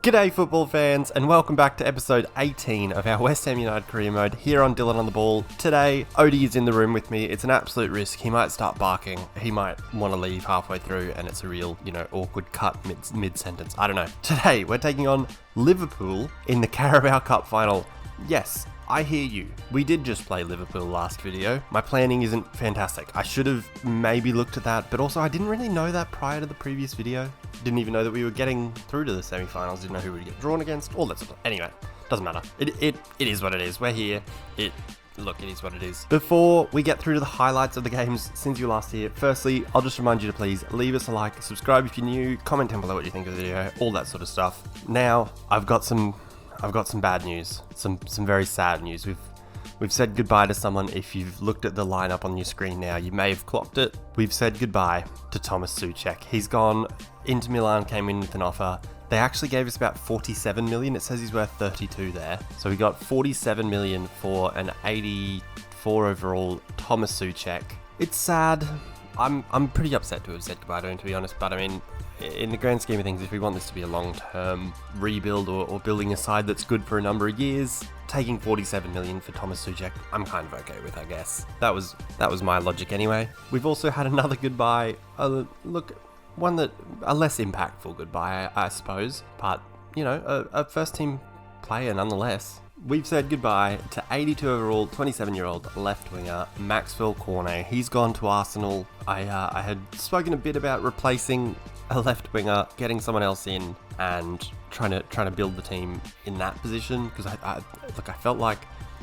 G'day football fans and welcome back to episode 18 of our West Ham United career mode here on Dylan on the Ball. Today, Odie is in the room with me. It's an absolute risk. He might start barking. He might want to leave halfway through and it's a real, awkward cut mid-sentence. I don't know. Today, we're taking on Liverpool in the Carabao Cup Final. Yes, I hear you. We did just play Liverpool last video. My planning isn't fantastic. I should have maybe looked at that, but also I didn't really know that prior to the previous video. Didn't even know that we were getting through to the semi-finals. Didn't know who we'd get drawn against. All that sort of. Anyway, doesn't matter. It is what it is. We're here. It is what it is. Before we get through to the highlights of the games since you last here, firstly, I'll just remind you to please leave us a like, subscribe if you're new, comment down below what you think of the video, all that sort of stuff. Now, I've got some bad news. Some very sad news. We've said goodbye to someone. If you've looked at the lineup on your screen now, you may have clocked it. We've said goodbye to Thomas Souček. He's gone. Inter Milan came in with an offer. They actually gave us about 47 million. It says he's worth 32 there. So we got 47 million for an 84 overall Thomas Souček. It's sad. I'm pretty upset to have said goodbye to him, to be honest. But I mean, in the grand scheme of things, if we want this to be a long-term rebuild or building a side that's good for a number of years, taking 47 million for Thomas Souček, I'm kind of okay with, I guess. That was my logic anyway. We've also had another goodbye. A less impactful goodbye, I suppose. But, a first-team player nonetheless. We've said goodbye to 82 overall, 27-year-old left winger Maxwell Cornet. He's gone to Arsenal. I had spoken a bit about replacing a left winger, getting someone else in, and trying to build the team in that position, because I felt like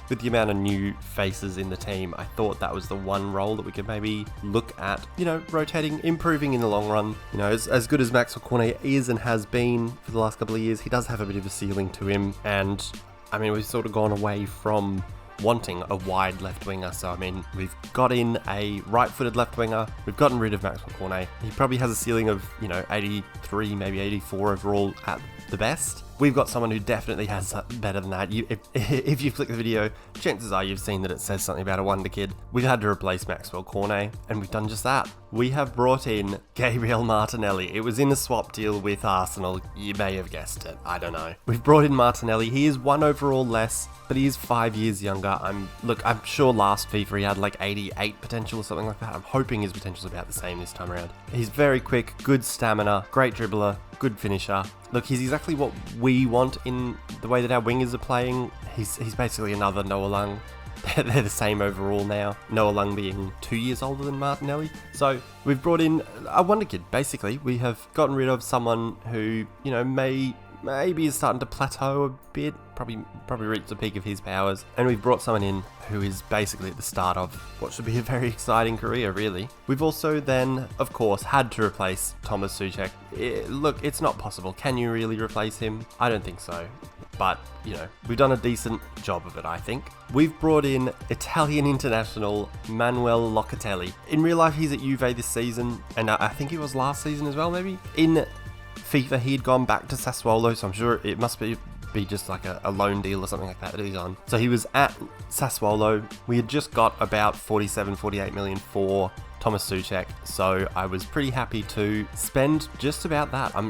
with the amount of new faces in the team, I thought that was the one role that we could maybe look at, rotating, improving in the long run. As good as Maxwell Cornet is and has been for the last couple of years, he does have a bit of a ceiling to him, and I mean, we've sort of gone away from wanting a wide left winger. So, I mean, we've got in a right-footed left winger. We've gotten rid of Maxwell Cornet. He probably has a ceiling of, 83, maybe 84 overall at the best. We've got someone who definitely has better than that. If you flick the video, chances are you've seen that it says something about a Wonderkid. We've had to replace Maxwell Cornet, and we've done just that. We have brought in Gabriel Martinelli. It was in a swap deal with Arsenal. You may have guessed it. I don't know. We've brought in Martinelli. He is 1 overall less, but he is 5 years younger. I'm sure last FIFA he had like 88 potential or something like that. I'm hoping his potential is about the same this time around. He's very quick, good stamina, great dribbler, good finisher. Look, he's exactly what we want in the way that our wingers are playing. He's basically another Noah Lung. They're the same overall now. Noah Lung being 2 years older than Martinelli. So we've brought in a Wonderkid, basically. We have gotten rid of someone who, maybe is starting to plateau a bit, probably reached the peak of his powers, and we've brought someone in who is basically at the start of what should be a very exciting career, really. We've also then, of course, had to replace Thomas Souček. Look, it's not possible. Can you really replace him? I don't think so. But, we've done a decent job of it, I think. We've brought in Italian international Manuel Locatelli. In real life, he's at Juve this season, and I think it was last season as well, maybe. In FIFA, he'd gone back to Sassuolo, so I'm sure it must be just like a loan deal or something like that he's on. So he was at Sassuolo. We had just got about 48 million for Thomas Souček, so I was pretty happy to spend just about that. I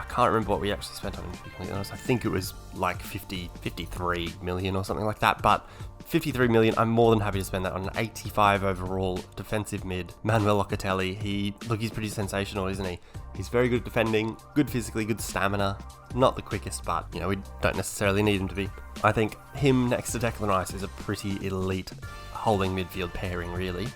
can't remember what we actually spent on him, to be completely honest. I think it was like 53 million or something like that, but 53 million, I'm more than happy to spend that on an 85 overall defensive mid, Manuel Locatelli. He's pretty sensational, isn't he? He's very good defending, good physically, good stamina. Not the quickest, but, we don't necessarily need him to be. I think him next to Declan Rice is a pretty elite holding midfield pairing, really.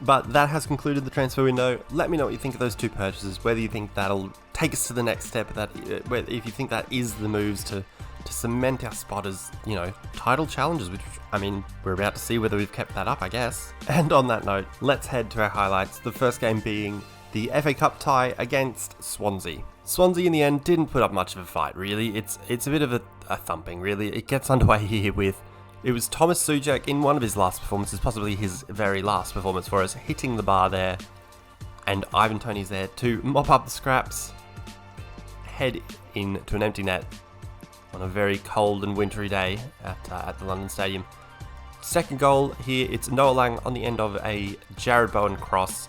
But that has concluded the transfer window. Let me know what you think of those two purchases, whether you think that'll take us to the next step, if you think that is the moves to cement our spot as, title challengers, which, we're about to see whether we've kept that up, I guess. And on that note, let's head to our highlights. The first game being the FA Cup tie against Swansea. Swansea in the end didn't put up much of a fight, really. It's a bit of a thumping, really. It gets underway here with, it was Thomas Souček in one of his last performances, possibly his very last performance for us, hitting the bar there, and Ivan Toney's there to mop up the scraps, head into an empty net on a very cold and wintry day at the London Stadium. Second goal here, it's Noah Lang on the end of a Jared Bowen cross.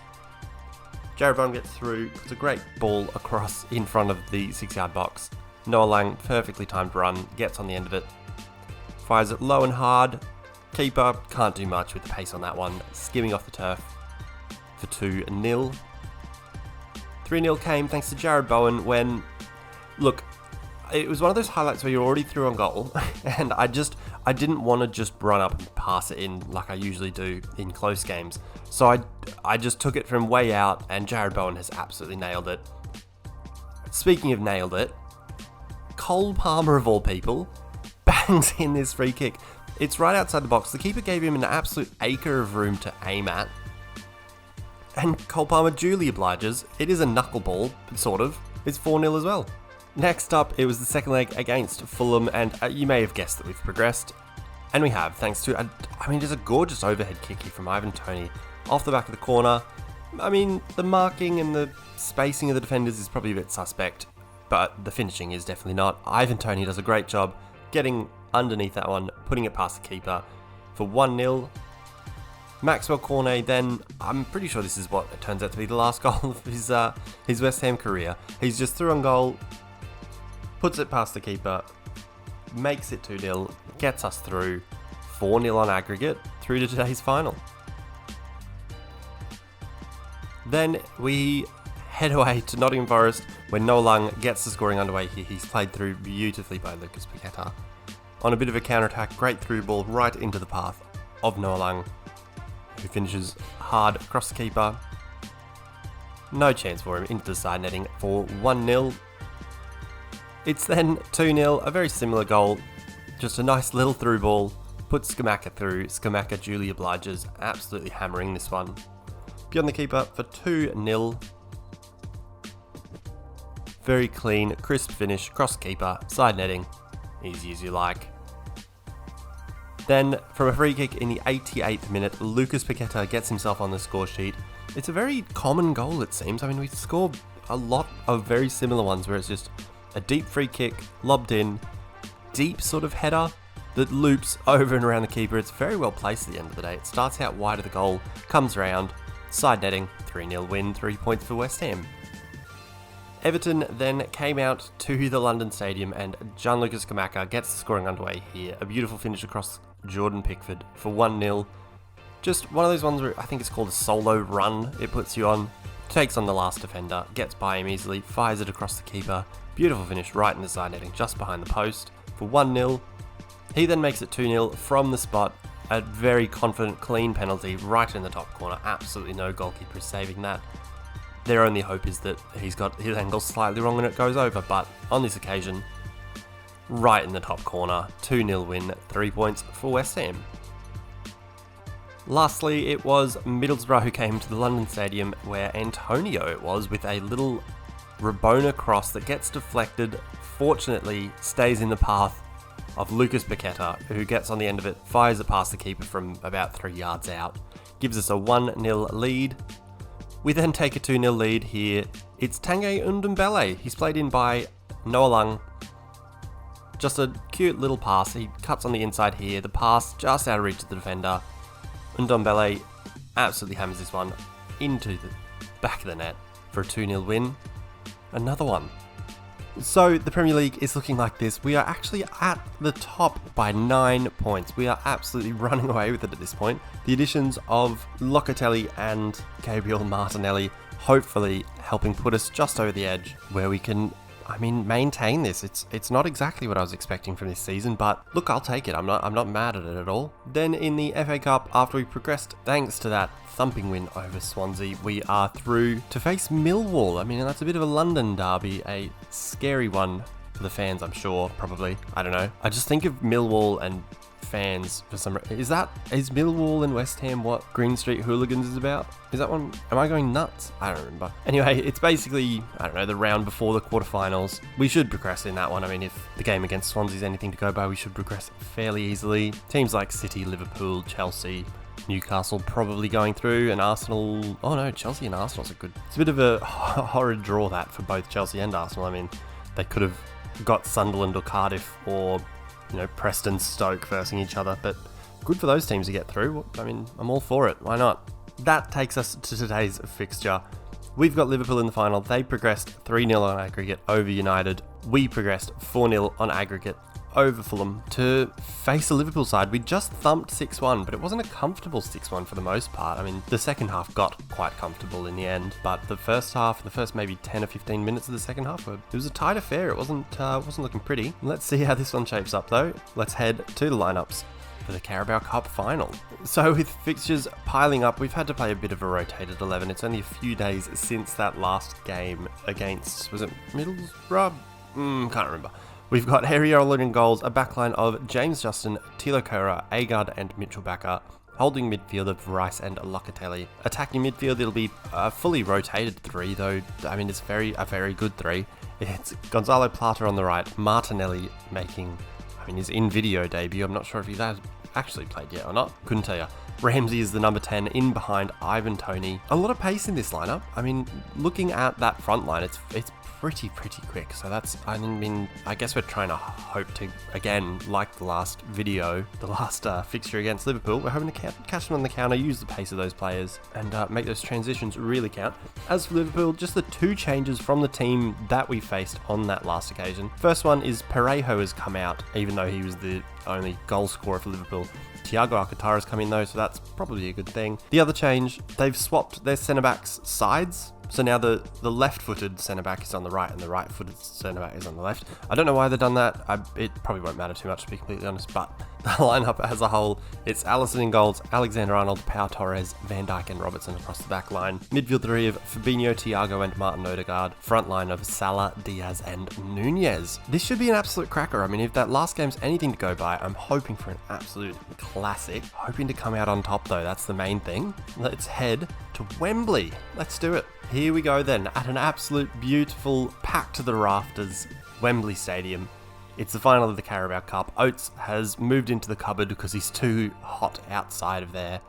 Jared Bowen gets through, puts a great ball across in front of the 6-yard box. Noah Lang, perfectly timed run, gets on the end of it. Fires it low and hard. Keeper can't do much with the pace on that one, skimming off the turf for 2-0. 3-0 came thanks to Jarrod Bowen when, look, it was one of those highlights where you're already through on goal, and I didn't want to just run up and pass it in like I usually do in close games. So I just took it from way out, and Jarrod Bowen has absolutely nailed it. Speaking of nailed it, Cole Palmer of all people bangs in this free kick. It's right outside the box. The keeper gave him an absolute acre of room to aim at. And Cole Palmer duly obliges. It is a knuckleball, sort of. It's 4-0 as well. Next up, it was the second leg against Fulham, and you may have guessed that we've progressed. And we have, thanks to, just a gorgeous overhead kick here from Ivan Toney off the back of the corner. I mean, the marking and the spacing of the defenders is probably a bit suspect, but the finishing is definitely not. Ivan Toney does a great job getting underneath that one, putting it past the keeper for 1-0. Maxwell Cornet then, I'm pretty sure this is what it turns out to be the last goal of his West Ham career. He's just through on goal, puts it past the keeper, makes it 2-0, gets us through 4-0 on aggregate through to today's final. Then we head away to Nottingham Forest where Noah Lang gets the scoring underway here. He's played through beautifully by Lucas Paqueta. On a bit of a counter-attack, great through ball right into the path of Noah Lang, who finishes hard across the keeper. No chance for him into the side netting for 1-0. It's then 2-0, a very similar goal, just a nice little through ball, puts Scamacca through. Scamacca duly obliges, absolutely hammering this one. Beyond the keeper for 2-0. Very clean, crisp finish, cross keeper, side netting, easy as you like. Then, from a free kick in the 88th minute, Lucas Paqueta gets himself on the score sheet. It's a very common goal, it seems. I mean, we score a lot of very similar ones where it's just a deep free kick, lobbed in, deep sort of header that loops over and around the keeper. It's very well placed at the end of the day. It starts out wide of the goal, comes round, side netting, 3-0 win, 3 points for West Ham. Everton then came out to the London Stadium and Gianluca Scamacca gets the scoring underway here. A beautiful finish across Jordan Pickford for 1-0. Just one of those ones where I think it's called a solo run. It puts you on, takes on the last defender, gets by him easily, fires it across the keeper. Beautiful finish right in the side netting just behind the post for 1-0. He then makes it 2-0 from the spot. A very confident, clean penalty right in the top corner. Absolutely no goalkeeper is saving that. Their only hope is that he's got his angle slightly wrong and it goes over, but on this occasion, right in the top corner, 2-0 win, 3 points for West Ham. Lastly, it was Middlesbrough who came to the London Stadium where Antonio it was with a little Rabona cross that gets deflected, fortunately stays in the path of Lucas Paqueta, who gets on the end of it, fires it past the keeper from about 3 yards out, gives us a 1-0 lead. We then take a 2-0 lead here. It's Tanguy Ndombele. He's played in by Noah Lang. Just a cute little pass. He cuts on the inside here. The pass just out of reach of the defender. Ndombele absolutely hammers this one into the back of the net for a 2-0 win. Another one. So the Premier League is looking like this. We are actually at the top by 9 points. We are absolutely running away with it at this point. The additions of Locatelli and Gabriel Martinelli hopefully helping put us just over the edge where we can, maintain this. It's not exactly what I was expecting from this season, but look, I'll take it. I'm not mad at it at all. Then in the FA Cup, after we progressed thanks to that thumping win over Swansea, we are through to face Millwall. That's a bit of a London derby, a scary one for the fans, I'm sure, probably. I don't know. I just think of Millwall and fans for some reason. Is Millwall and West Ham what Green Street Hooligans is about? Is that one? Am I going nuts? I don't remember. Anyway, it's basically, the round before the quarterfinals. We should progress in that one. if the game against Swansea is anything to go by, we should progress fairly easily. Teams like City, Liverpool, Chelsea, Newcastle probably going through, and Arsenal. Oh no, Chelsea and Arsenal's good. It's a bit of a horrid draw that for both Chelsea and Arsenal. They could have got Sunderland or Cardiff or Preston, Stoke versing each other, but good for those teams to get through. I'm all for it. Why not? That takes us to today's fixture. We've got Liverpool in the final. They progressed 3-0 on aggregate over United. We progressed 4-0 on aggregate over Fulham to face a Liverpool side. We just thumped 6-1, but it wasn't a comfortable 6-1 for the most part. I mean, the second half got quite comfortable in the end, but the first half, the first maybe 10 or 15 minutes of the second half, it was a tight affair. It wasn't looking pretty. Let's see how this one shapes up though. Let's head to the lineups for the Carabao Cup Final. So with fixtures piling up, we've had to play a bit of a rotated 11. It's only a few days since that last game against, was it Middlesbrough? Can't remember. We've got Areola in goals, a backline of James Justin, Tilo Kehrer, Agard and Mitchell Bakker. Holding midfield of Rice and Locatelli. Attacking midfield, it'll be a fully rotated 3 though. I mean, it's a very good 3. It's Gonzalo Plata on the right, Martinelli making, his in-video debut. I'm not sure if he's actually played yet or not. Couldn't tell you. Ramsey is the number 10 in behind Ivan Toney. A lot of pace in this lineup. I mean, looking at that front line, it's pretty quick. So that's, I guess we're trying to hope to, again, like the last video, the last fixture against Liverpool, we're hoping to catch them on the counter, use the pace of those players, and make those transitions really count. As for Liverpool, just the 2 changes from the team that we faced on that last occasion. First one is Parejo has come out, even though he was the only goal scorer for Liverpool. Thiago Alcantara's come in though, so that's probably a good thing. The other change, they've swapped their centre-backs' sides. So now the left-footed centre-back is on the right and the right-footed centre-back is on the left. I don't know why they've done that. It probably won't matter too much, to be completely honest, but the lineup as a whole, it's Alisson in goals, Alexander-Arnold, Pau Torres, Van Dijk and Robertson across the back line. Midfield 3 of Fabinho, Thiago and Martin Odegaard. Front line of Salah, Diaz and Nunez. This should be an absolute cracker. I mean, if that last game's anything to go by, I'm hoping for an absolute classic. Hoping to come out on top though, that's the main thing. Let's head to Wembley. Let's do it. Here we go then, at an absolute beautiful, packed to the rafters, Wembley Stadium. It's the final of the Carabao Cup. Oates has moved into the cupboard because he's too hot outside of there.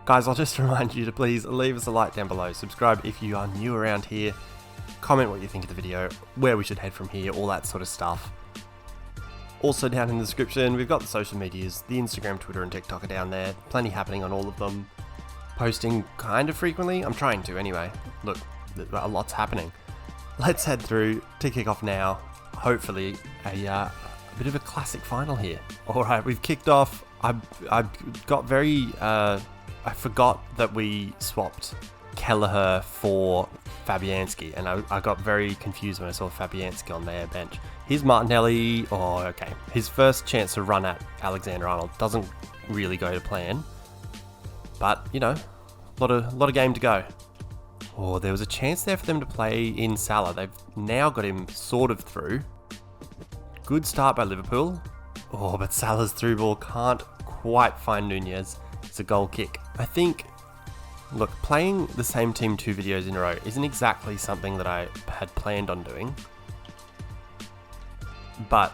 Guys, I'll just remind you to please leave us a like down below, subscribe if you are new around here, comment what you think of the video, where we should head from here, all that sort of stuff. Also down in the description, we've got the social medias, the Instagram, Twitter and TikTok are down there, plenty happening on all of them. Posting kind of frequently. I'm trying to anyway. Look, a lot's happening. Let's head through to kick off now. Hopefully a bit of a classic final here. All right, we've kicked off. I got very, I forgot that we swapped Kelleher for Fabianski, and I got very confused when I saw Fabianski on their bench. Here's Martinelli. Oh, okay. His first chance to run at Alexander-Arnold doesn't really go to plan. But, you know, a lot of game to go. Oh, there was a chance there for them to play in Salah. They've now got him sort of through. Good start by Liverpool. Oh, but Salah's through ball can't quite find Nunez. It's a goal kick. I think, look, playing the same team 2 videos in a row isn't exactly something that I had planned on doing. But,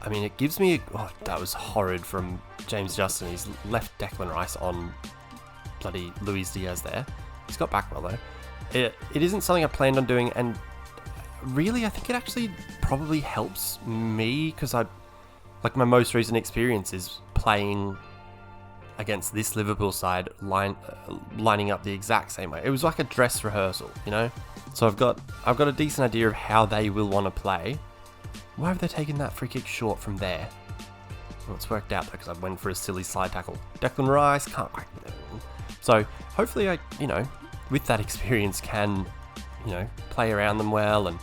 I mean, it gives me... Oh, that was horrid from James Justin. He's left Declan Rice on bloody Luis Diaz there. He's got back well though. It isn't something I planned on doing, and really I think it actually probably helps me because my most recent experience is playing against this Liverpool side, lining up the exact same way. It was like a dress rehearsal, you know? So I've got a decent idea of how they will want to play. Why have they taken that free kick short from there? Well, it's worked out though because I went for a silly slide tackle. Declan Rice can't quite. So hopefully I, with that experience can, play around them well and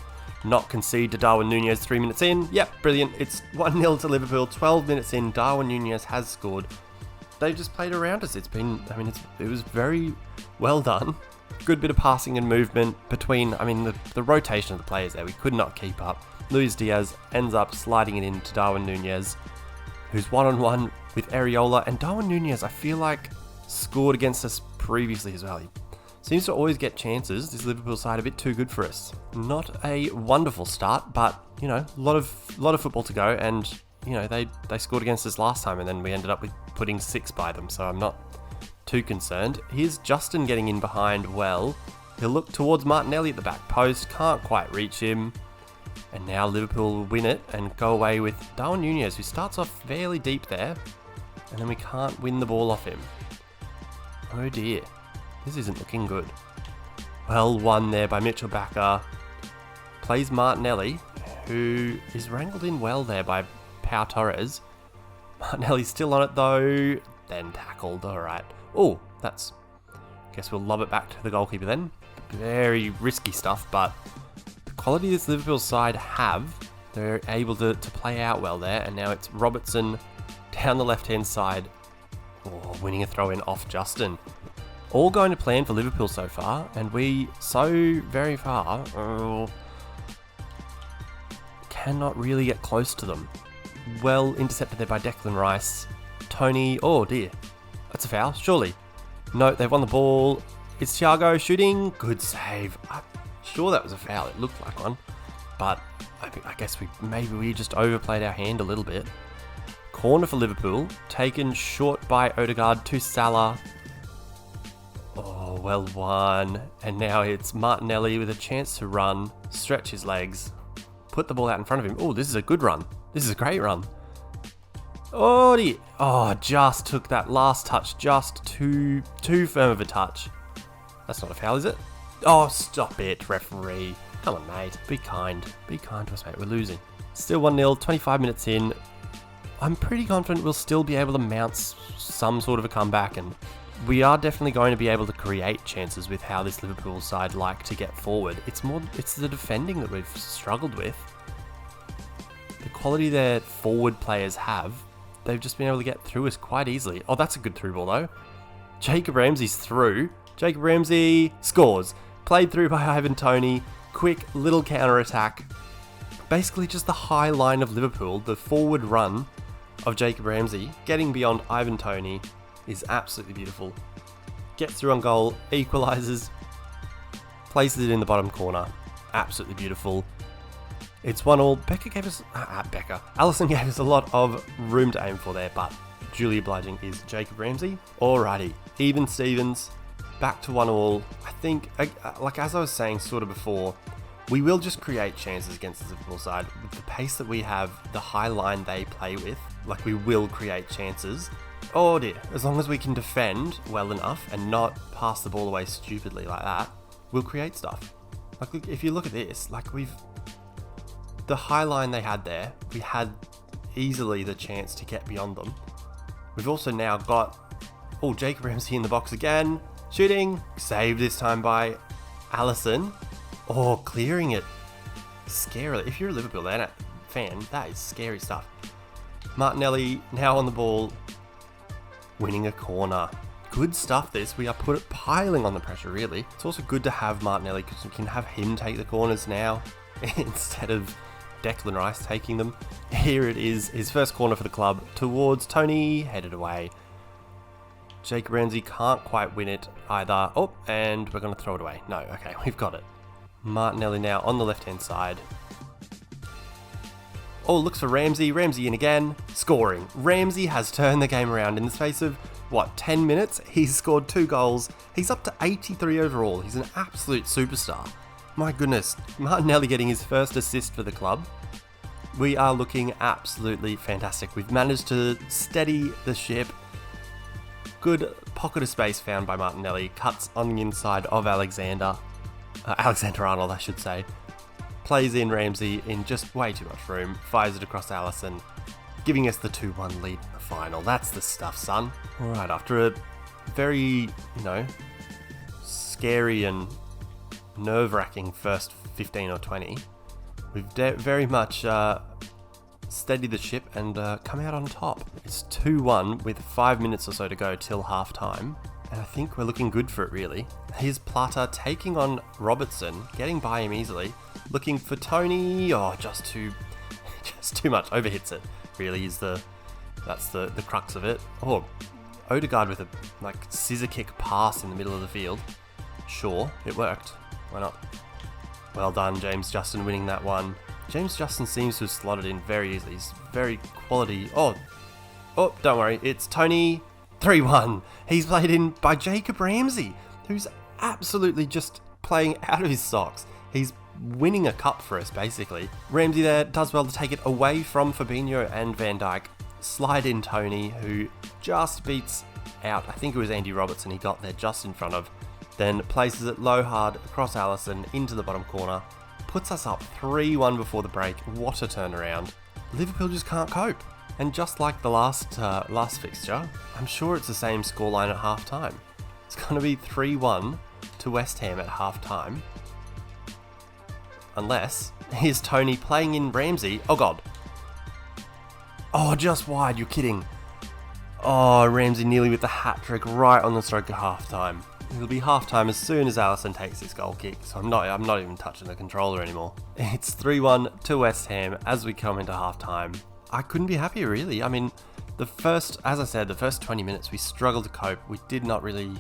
not concede to Darwin Nunez 3 minutes in. Yep, brilliant. It's 1-0 to Liverpool. 12 minutes in, Darwin Nunez has scored. They just played around us. It was very well done. Good bit of passing and movement between, the rotation of the players there. We could not keep up. Luis Diaz ends up sliding it into Darwin Nunez, who's one-on-one with Areola. And Darwin Nunez, I feel like, scored against us previously as well. He seems to always get chances. This Liverpool side a bit too good for us. Not a wonderful start, but, a lot of football to go. And, they scored against us last time and then we ended up with putting 6 by them. So I'm not too concerned. Here's Justin getting in behind well. He'll look towards Martinelli at the back post. Can't quite reach him. And now Liverpool will win it and go away with Darwin Nunez, who starts off fairly deep there. And then we can't win the ball off him. Oh dear. This isn't looking good. Well won there by Mitchell Bakker. Plays Martinelli, who is wrangled in well there by Pau Torres. Martinelli's still on it though. Then tackled, alright. Oh, guess we'll lob it back to the goalkeeper then. Very risky stuff, but the quality this Liverpool side have, they're able to play out well there. And now it's Robertson down the left-hand side. Oh, winning a throw-in off Justin. All going to plan for Liverpool so far, and we so very far cannot really get close to them. Well intercepted there by Declan Rice. Tony, oh dear, that's a foul, surely. No, they've won the ball. It's Thiago shooting, good save. I'm sure that was a foul, it looked like one. But I guess we just overplayed our hand a little bit. Corner for Liverpool, taken short by Odegaard to Salah. Oh, well won. And now it's Martinelli with a chance to run, stretch his legs, put the ball out in front of him. Oh, this is a good run. This is a great run. Oh, just took that last touch, just too firm of a touch. That's not a foul, is it? Oh, stop it, referee. Come on, mate. Be kind. Be kind to us, mate. We're losing. Still 1-0, 25 minutes in. I'm pretty confident we'll still be able to mount some sort of a comeback, and we are definitely going to be able to create chances with how this Liverpool side like to get forward. It's the defending that we've struggled with. The quality their forward players have, they've just been able to get through us quite easily. Oh, that's a good through ball though. Jacob Ramsey's through. Jacob Ramsey scores. Played through by Ivan Toney. Quick little counter-attack. Basically just the high line of Liverpool, the forward run of Jacob Ramsey, getting beyond Ivan Toney, is absolutely beautiful. Gets through on goal, equalises, places it in the bottom corner. Absolutely beautiful. It's 1-1. Alisson gave us a lot of room to aim for there, but duly obliging is Jacob Ramsey. Alrighty, even Stevens, back to 1-1. I think, like as I was saying sort of before, we will just create chances against the Liverpool side. With the pace that we have, the high line they play with, like we will create chances. Oh dear, as long as we can defend well enough and not pass the ball away stupidly like that, we'll create stuff. Like if you look at this, like the high line they had there, we had easily the chance to get beyond them. We've also now got, Jacob Ramsey in the box again, shooting, saved this time by Alisson. Oh, clearing it scarily. If you're a Liverpool fan, that is scary stuff. Martinelli now on the ball, winning a corner. Good stuff this. We are piling on the pressure really. It's also good to have Martinelli because we can have him take the corners now instead of Declan Rice taking them. Here it is, his first corner for the club towards Tony, headed away. Jacob Ramsey can't quite win it either. Oh, and we're going to throw it away. No, okay, we've got it. Martinelli now on the left-hand side. Oh, looks for Ramsey. Ramsey in again. Scoring. Ramsey has turned the game around in the space of, 10 minutes? He's scored 2 goals. He's up to 83 overall. He's an absolute superstar. My goodness. Martinelli getting his first assist for the club. We are looking absolutely fantastic. We've managed to steady the ship. Good pocket of space found by Martinelli. Cuts on the inside of Alexander-Arnold, I should say. Plays in Ramsey in just way too much room. Fires it across Alisson, giving us the 2-1 lead in the final. That's the stuff, son. Alright, after a very, scary and nerve-wracking first 15 or 20, we've very much steadied the ship and come out on top. It's 2-1 with 5 minutes or so to go till half-time. And I think we're looking good for it, really. Here's Plata taking on Robertson, getting by him easily. Looking for Tony. Oh, just too much. Overhits it. Really is that's the crux of it. Oh, Odegaard with a scissor kick pass in the middle of the field. Sure, it worked. Why not? Well done, James Justin, winning that one. James Justin seems to have slotted in very easily. He's very quality. Oh, don't worry. It's Tony. 3-1. He's played in by Jacob Ramsey, who's absolutely just playing out of his socks. He's winning a cup for us, basically. Ramsey there does well to take it away from Fabinho and Van Dijk. Slide in Tony, who just beats out, I think it was Andy Robertson he got there just in front of. then places it low hard across Alisson into the bottom corner, puts us up 3-1 before the break. What a turnaround. Liverpool just can't cope. And just like the last fixture, I'm sure it's the same scoreline at half time. It's going to be 3-1 to West Ham at half time. Unless, here's Tony playing in Ramsey. Oh god. Oh, just wide, you're kidding. Oh, Ramsey nearly with the hat-trick right on the stroke of half time. It'll be half time as soon as Alisson takes this goal kick, so I'm not even touching the controller anymore. It's 3-1 to West Ham as we come into half time. I couldn't be happier, really. I mean, as I said, the first 20 minutes we struggled to cope. We did not really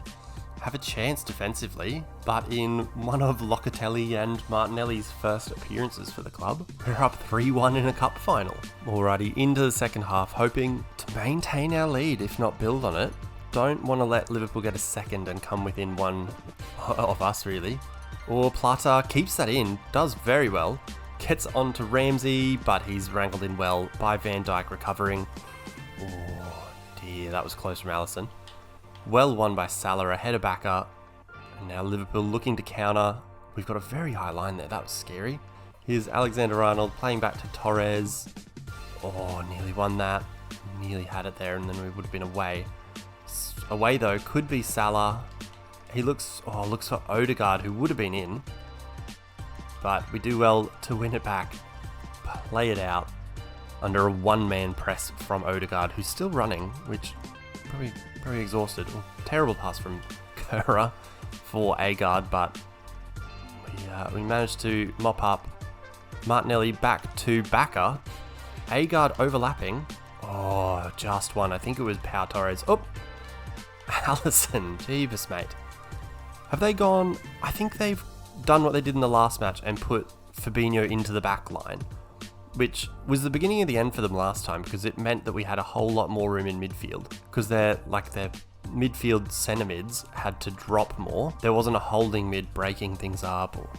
have a chance defensively, but in one of Locatelli and Martinelli's first appearances for the club, we're up 3-1 in a cup final. Alrighty, into the second half, hoping to maintain our lead, if not build on it. Don't want to let Liverpool get a second and come within one of us, really. Or Plata keeps that in, does very well. Gets on to Ramsey, but he's wrangled in well by Van Dijk recovering. Oh dear, that was close from Alisson. Well won by Salah, a header backer. And now Liverpool looking to counter. We've got a very high line there, that was scary. Here's Alexander-Arnold playing back to Torres. Oh, nearly won that. Nearly had it there and then we would have been away. Away though, could be Salah. He looks for Odegaard, who would have been in. But we do well to win it back, play it out under a one-man press from Odegaard, who's still running, which probably exhausted. Well, terrible pass from Kerr for Agard, but we managed to mop up. Martinelli back to Backer. Agard overlapping. Oh, just one. I think it was Pau Torres. Oh, Alisson. Jeebus, mate. Have they gone? I think they've done what they did in the last match and put Fabinho into the back line, which was the beginning of the end for them last time because it meant that we had a whole lot more room in midfield because their midfield centre mids had to drop more. There wasn't a holding mid breaking things up or,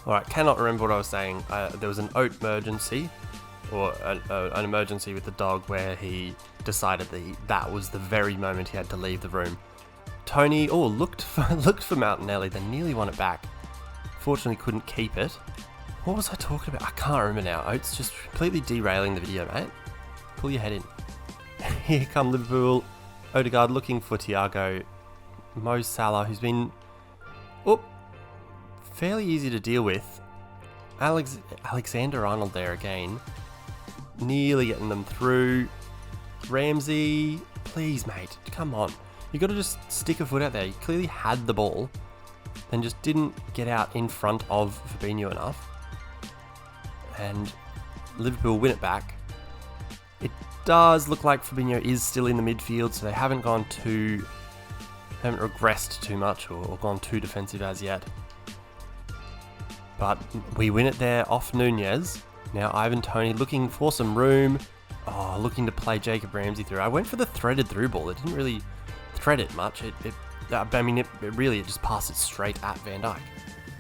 Alright, cannot remember what I was saying. There was an oat emergency or an emergency with the dog where he decided that was the very moment he had to leave the room. Tony, looked for Martinelli, then nearly won it back. Fortunately couldn't keep it. What was I talking about? I can't remember now. Oates just completely derailing the video, mate. Pull your head in. Here come Liverpool. Odegaard looking for Thiago. Mo Salah, who's been fairly easy to deal with. Alexander-Arnold there again. Nearly getting them through. Ramsey, please, mate. Come on. You got to just stick a foot out there. You clearly had the ball, then just didn't get out in front of Fabinho enough. And Liverpool win it back. It does look like Fabinho is still in the midfield, so they haven't regressed too much or gone too defensive as yet. But we win it there off Nunez. Now Ivan Toney looking for some room. Looking to play Jacob Ramsey through. I went for the threaded through ball. It didn't really thread it much. It just passed it straight at Van Dijk.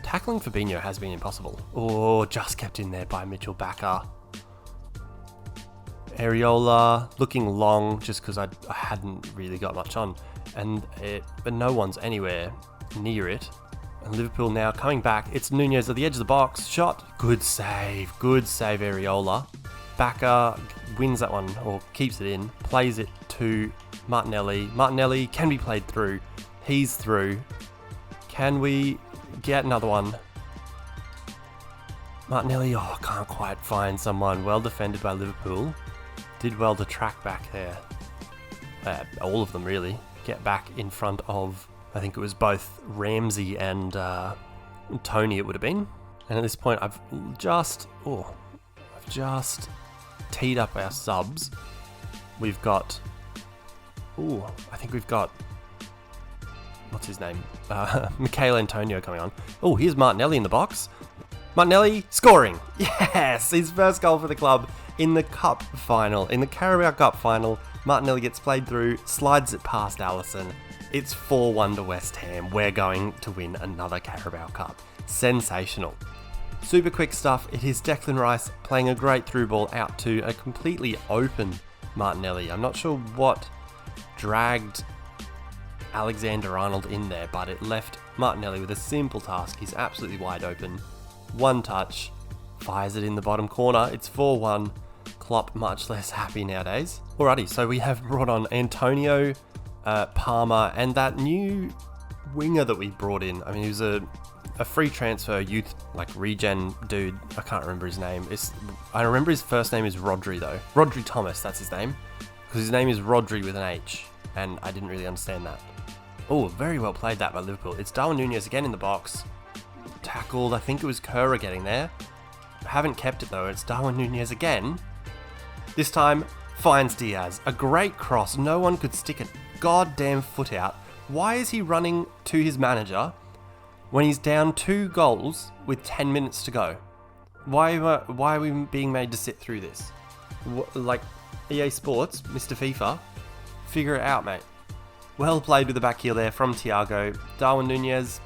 Tackling Fabinho has been impossible. Just kept in there by Mitchell Bakker. Areola looking long just because I hadn't really got much on. But no one's anywhere near it. And Liverpool now coming back. It's Nunez at the edge of the box. Shot. Good save, Areola. Bakker wins that one, or keeps it in. Plays it to Martinelli. Martinelli can be played through. He's through. Can we get another one? Martinelli, can't quite find someone. Well defended by Liverpool. Did well to track back there. All of them really. Get back in front of, I think it was both Ramsey and Tony it would have been. And at this point I've just teed up our subs. We've got, what's his name? Michail Antonio coming on. Here's Martinelli in the box. Martinelli scoring. Yes, his first goal for the club in the cup final. In the Carabao Cup Final, Martinelli gets played through, slides it past Alisson. It's 4-1 to West Ham. We're going to win another Carabao Cup. Sensational. Super quick stuff. It is Declan Rice playing a great through ball out to a completely open Martinelli. I'm not sure what dragged Alexander-Arnold in there, but it left Martinelli with a simple task. He's absolutely wide open. One touch, fires it in the bottom corner. It's 4-1. Klopp much less happy nowadays. Alrighty, so we have brought on Antonio, Palmer, and that new winger that we brought in. I mean, he was a free transfer youth, like regen dude. I can't remember his name. I remember his first name is Rodri though. Rodri Thomas, that's his name. Because his name is Rodri with an H, and I didn't really understand that. Oh, very well played that by Liverpool. It's Darwin Núñez again in the box. Tackled, I think it was Kerr getting there. Haven't kept it though, it's Darwin Núñez again. This time, finds Diaz. A great cross, no one could stick a goddamn foot out. Why is he running to his manager when he's down 2 goals with 10 minutes to go? Why are we being made to sit through this? Like, EA Sports, Mr. FIFA, figure it out, mate. Well played with the back heel there from Thiago. Darwin Núñez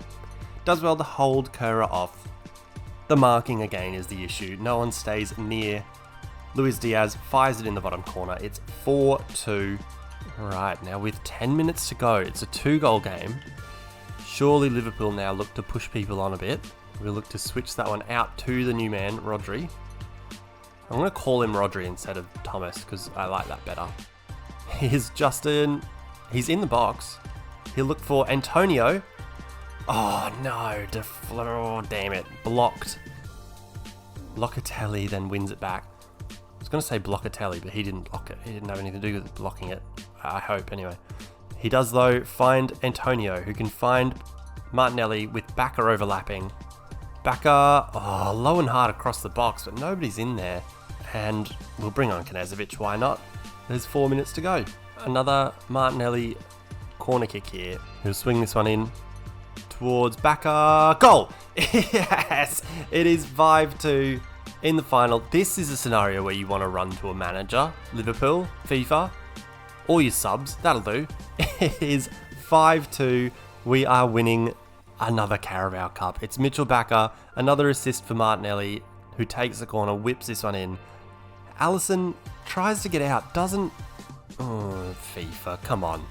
does well to hold Kerr off. The marking again is the issue. No one stays near. Luis Diaz fires it in the bottom corner. It's 4-2. Right, now with 10 minutes to go, it's a 2-goal game. Surely Liverpool now look to push people on a bit. We'll look to switch that one out to the new man, Rodri. I'm going to call him Rodri instead of Thomas because I like that better. Here's Justin. He's in the box. He'll look for Antonio. Oh no, oh, damn it. Blocked. Locatelli then wins it back. I was going to say Blockatelli, but he didn't block it. He didn't have anything to do with blocking it. I hope, anyway. He does, though, find Antonio, who can find Martinelli with Bakker overlapping. Bakker, low and hard across the box, but nobody's in there. And we'll bring on Knezovic, why not? There's 4 minutes to go. Another Martinelli corner kick here. He'll swing this one in towards Bakker. Goal! Yes! It is 5-2 in the final. This is a scenario where you want to run to a manager. Liverpool, FIFA, all your subs, that'll do. It is 5-2. We are winning another Carabao Cup. It's Mitchell Bakker, another assist for Martinelli, who takes the corner, whips this one in. Alisson tries to get out, doesn't... Oh, FIFA, come on.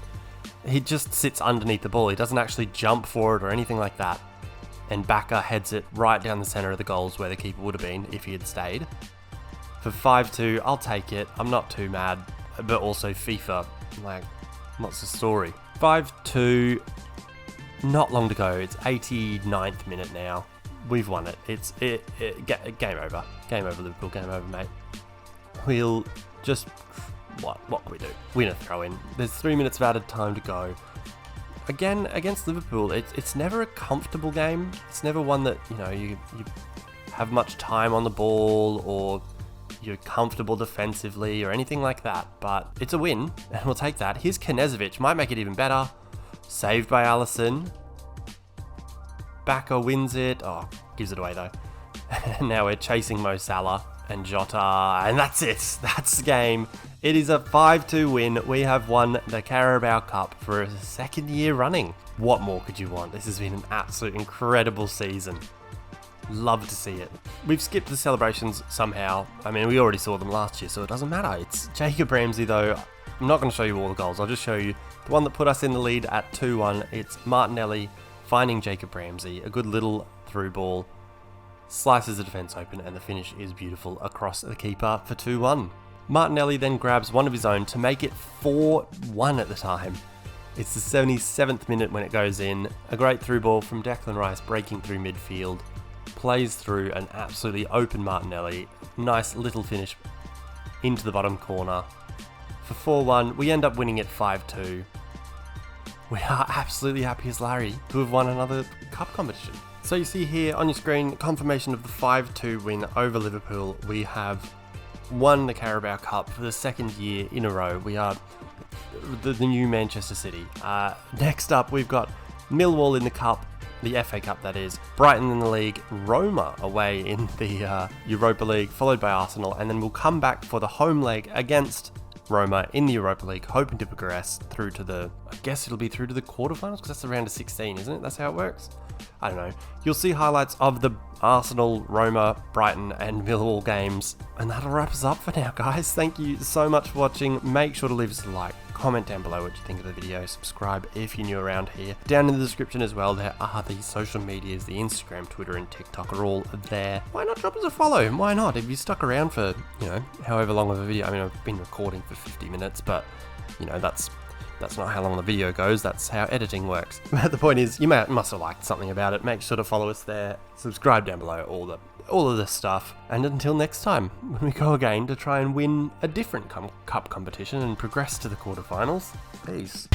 He just sits underneath the ball. He doesn't actually jump for it or anything like that. And Bakker heads it right down the centre of the goals where the keeper would have been if he had stayed. For 5-2, I'll take it. I'm not too mad. But also FIFA, like, what's the story? 5-2, not long to go. It's 89th minute now. We've won it. Game over. Game over, Liverpool. Game over, mate. We'll just... What can we do? Win a throw-in. There's 3 minutes of added time to go. Again, against Liverpool, it's never a comfortable game. It's never one that, you have much time on the ball or you're comfortable defensively or anything like that. But it's a win, and we'll take that. Here's Knezovic. Might make it even better. Saved by Alisson. Bakker wins it. Oh, gives it away, though. Now we're chasing Mo Salah and Jota, and that's it. That's the game. It is a 5-2 win. We have won the Carabao Cup for a second year running. What more could you want? This has been an absolute incredible season. Love to see it. We've skipped the celebrations somehow. I mean, we already saw them last year, so it doesn't matter. It's Jacob Ramsey, though. I'm not going to show you all the goals. I'll just show you the one that put us in the lead at 2-1. It's Martinelli finding Jacob Ramsey. A good little through ball. Slices the defence open, and the finish is beautiful across the keeper for 2-1. Martinelli then grabs one of his own to make it 4-1 at the time. It's the 77th minute when it goes in. A great through ball from Declan Rice breaking through midfield. Plays through an absolutely open Martinelli. Nice little finish into the bottom corner. For 4-1, we end up winning it 5-2. We are absolutely happy as Larry to have won another cup competition. So you see here on your screen, confirmation of the 5-2 win over Liverpool. We have won the Carabao Cup for the second year in a row. We are the new Manchester City. Next up, we've got Millwall in the Cup, the FA Cup that is, Brighton in the league, Roma away in the Europa League, followed by Arsenal, and then we'll come back for the home leg against Roma in the Europa League, hoping to progress through to the, I guess it'll be through to the quarterfinals, because that's the round of 16, isn't it? That's how it works? I don't know. You'll see highlights of the Arsenal, Roma, Brighton and Millwall games. And that'll wrap us up for now, guys. Thank you so much for watching. Make sure to leave us a like, comment down below what you think of the video, subscribe if you're new around here. Down in the description as well, there are the social medias, the Instagram, Twitter and TikTok are all there. Why not drop us a follow? Why not? If you stuck around for, however long of a video, I mean, I've been recording for 50 minutes, but, that's not how long the video goes, that's how editing works. But the point is, you must have liked something about it. Make sure to follow us there, subscribe down below, all of this stuff. And until next time, when we go again to try and win a different cup competition and progress to the quarterfinals, peace.